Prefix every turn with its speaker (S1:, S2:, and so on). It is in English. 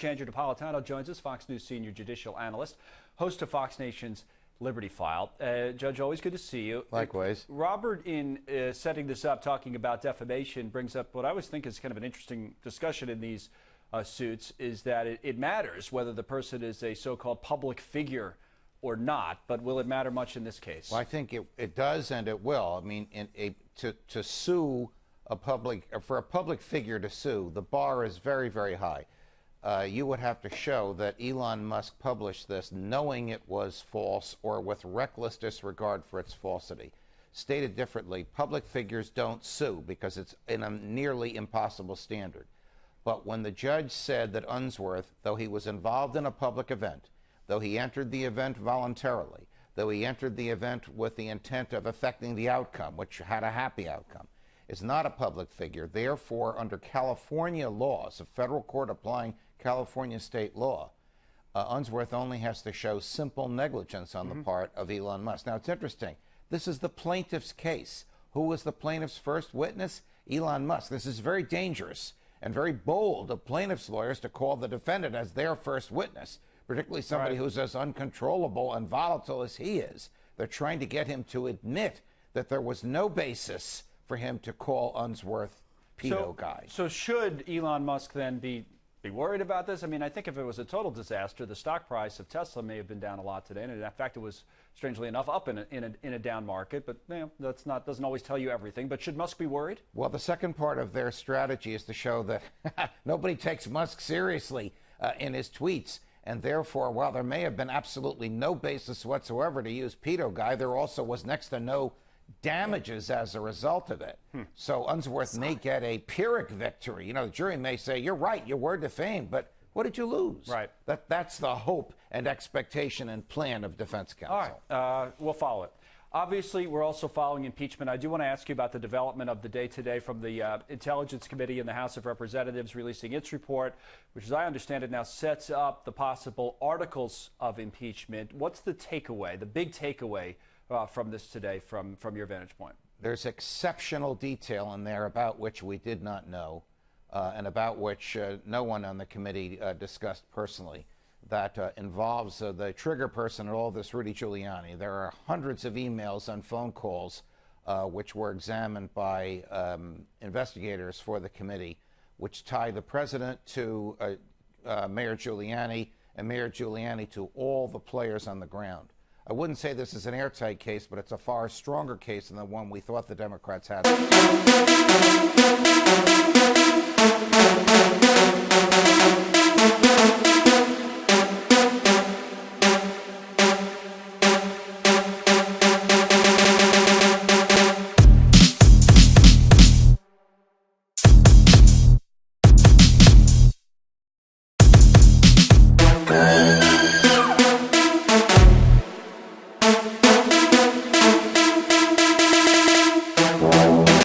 S1: Andrew Napolitano joins us, Fox News senior judicial analyst, host of Fox Nation's Liberty File. Judge, always good to see you.
S2: Likewise.
S1: Robert, in setting this up, talking about defamation, brings up what I always think is kind of an interesting discussion in these suits, is that it matters whether the person is a so-called public figure or not, but will it matter much in this case?
S2: Well, I think it does, and it will. I mean, to sue for a public figure to sue, the bar is very, very high. You would have to show that Elon Musk published this knowing it was false or with reckless disregard for its falsity. Stated differently, public figures don't sue because it's in a nearly impossible standard. But when the judge said that Unsworth, though he was involved in a public event, though he entered the event voluntarily, though he entered the event with the intent of affecting the outcome, which had a happy outcome, is not a public figure. Therefore, under California laws, a federal court applying California state law, Unsworth only has to show simple negligence on the part of Elon Musk. Now, it's interesting. This is the plaintiff's case. Who was the plaintiff's first witness? Elon Musk. This is very dangerous and very bold of plaintiff's lawyers to call the defendant as their first witness, particularly somebody who's as uncontrollable and volatile as he is. They're trying to get him to admit that there was no basis for him to call Unsworth pedo guy.
S1: So should Elon Musk then be worried about this? I mean, I think if it was a total disaster, the stock price of Tesla may have been down a lot today, and in fact, it was strangely enough up in a down market. But you know, doesn't always tell you everything. But should Musk be worried?
S2: Well, the second part of their strategy is to show that nobody takes Musk seriously in his tweets, and therefore, while there may have been absolutely no basis whatsoever to use pedo guy, there also was next to no damages as a result of it. So Unsworth may get a Pyrrhic victory. You know, the jury may say, you're right, you were defamed, but what did you lose?
S1: Right.
S2: That's the hope and expectation and plan of defense counsel.
S1: All right, we'll follow it. Obviously, we're also following impeachment. I do want to ask you about the development of the day today from the Intelligence Committee in the House of Representatives releasing its report, which, as I understand it, now sets up the possible articles of impeachment. What's the takeaway, the big takeaway from this today from your vantage point?
S2: There's exceptional detail in there about which we did not know and about which no one on the committee discussed personally, that involves the trigger person in all this, Rudy Giuliani. There are hundreds of emails and phone calls which were examined by investigators for the committee, which tie the president to Mayor Giuliani and Mayor Giuliani to all the players on the ground. I wouldn't say this is an airtight case, but it's a far stronger case than the one we thought the Democrats had.